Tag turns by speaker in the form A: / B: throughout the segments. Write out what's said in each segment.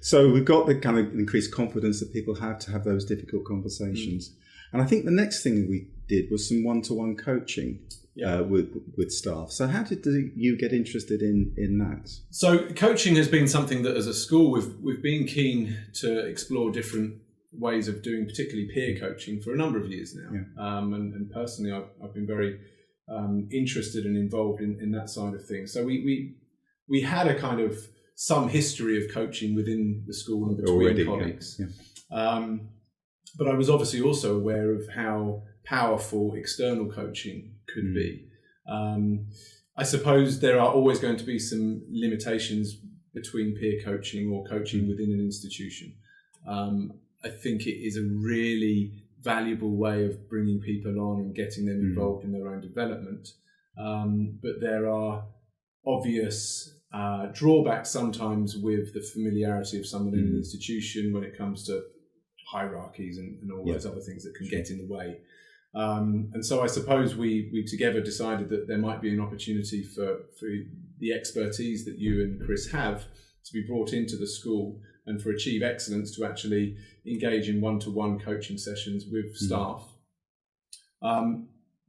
A: So we've got the kind of increased confidence that people have to have those difficult conversations. And I think the next thing we did was some one-to-one coaching with staff. So how did you get interested in that?
B: So coaching has been something that as a school we've been keen to explore different ways of doing, particularly peer coaching, for a number of years now. And personally I've been very interested and involved in that side of things. So we had a kind of some history of coaching within the school and between colleagues. But I was obviously also aware of how powerful external coaching could be. I suppose there are always going to be some limitations between peer coaching or coaching within an institution. I think it is a really valuable way of bringing people on and getting them involved in their own development. But there are obvious drawbacks sometimes with the familiarity of someone in an institution when it comes to hierarchies and all those other things that can get in the way. And so I suppose we together decided that there might be an opportunity for the expertise that you and Chris have to be brought into the school, and for Achieve Excellence to actually engage in one-to-one coaching sessions with staff.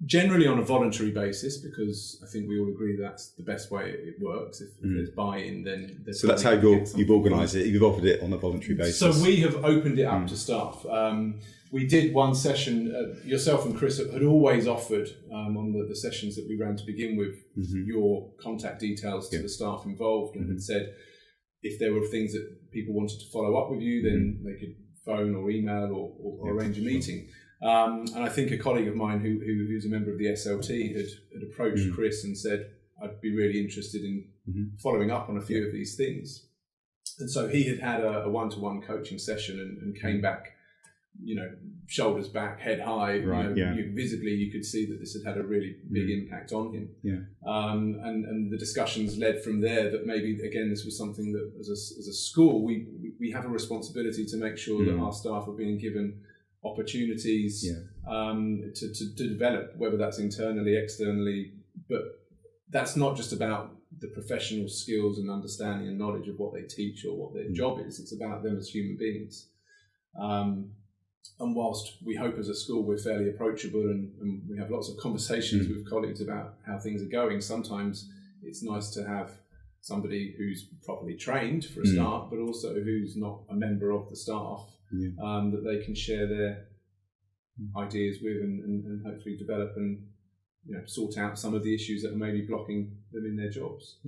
B: Generally on a voluntary basis, because I think we all agree that's the best way it works. If there's buy-in, then there's...
A: So that's how you've organised it, you've offered it on a voluntary basis.
B: So we have opened it up to staff. We did one session, yourself and Chris had always offered on the sessions that we ran to begin with, your contact details to the staff involved, and had said if there were things that people wanted to follow up with you, then they could phone or email or arrange a meeting. And I think a colleague of mine who's a member of the SLT had approached Chris and said, I'd be really interested in following up on a few of these things. And so he had a one-to-one coaching session and came back, shoulders back, head high. Visibly, you could see that this had a really big impact on him. And the discussions led from there that maybe, again, this was something that as a school, we have a responsibility to make sure that our staff are being given opportunities to develop, whether that's internally, externally, but that's not just about the professional skills and understanding and knowledge of what they teach or what their job is. It's about them as human beings. And whilst we hope as a school we're fairly approachable and we have lots of conversations with colleagues about how things are going, sometimes it's nice to have somebody who's properly trained for a start, but also who's not a member of the staff, that they can share their ideas with and hopefully develop and sort out some of the issues that are maybe blocking them in their jobs.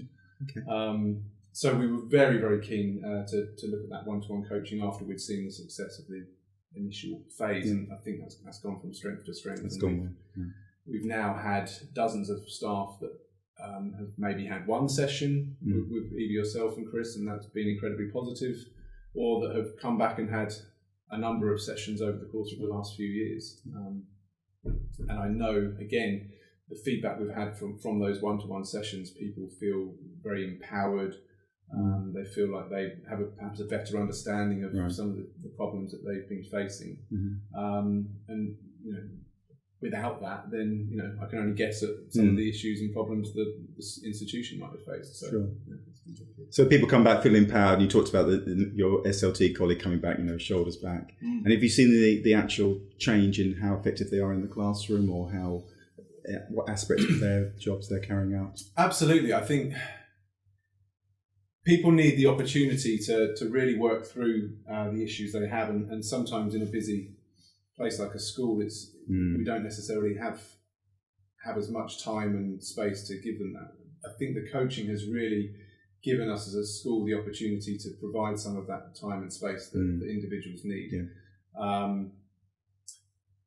B: So we were very, very keen to look at that one-to-one coaching after we'd seen the success of the initial phase, and I think that's gone from strength to strength. We've now had dozens of staff that have maybe had one session with either yourself and Chris, and that's been incredibly positive, or that have come back and had a number of sessions over the course of the last few years. And I know, again, the feedback we've had from those one-to-one sessions, people feel very empowered. They feel like they have perhaps a better understanding of some of the problems that they've been facing. And without that, then I can only guess at some of the issues and problems that this institution might have faced. So,
A: so people come back feeling empowered. And you talked about your SLT colleague coming back, shoulders back. And have you seen the actual change in how effective they are in the classroom, or what aspects of their jobs they're carrying out?
B: Absolutely, I think people need the opportunity to really work through the issues they have, and sometimes in a busy place like a school, we don't necessarily have as much time and space to give them that. I think the coaching has really given us as a school the opportunity to provide some of that time and space that the individuals need.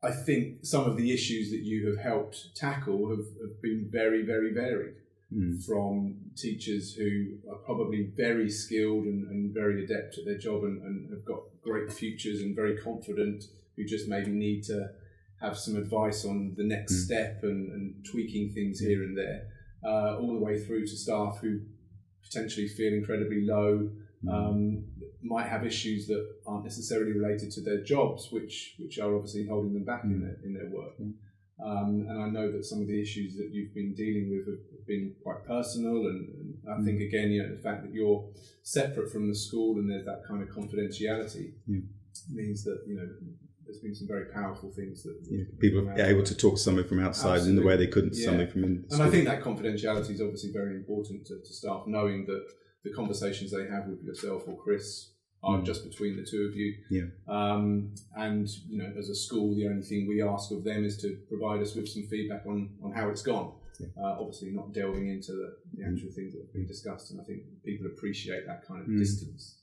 B: I think some of the issues that you have helped tackle have been very, very varied. From teachers who are probably very skilled and very adept at their job and have got great futures and very confident, who just maybe need to have some advice on the next step and tweaking things here and there, all the way through to staff who potentially feel incredibly low, might have issues that aren't necessarily related to their jobs, which are obviously holding them back in their work. And I know that some of the issues that you've been dealing with have been quite personal, and I think again, the fact that you're separate from the school and there's that kind of confidentiality means that there's been some very powerful things that
A: people are able to talk to someone from outside in the way they couldn't to somebody from in
B: school. And I think that confidentiality is obviously very important to staff, knowing that the conversations they have with yourself or Chris are just between the two of you. And as a school, the only thing we ask of them is to provide us with some feedback on how it's gone. Obviously not delving into the actual things that have been discussed, and I think people appreciate that kind of distance.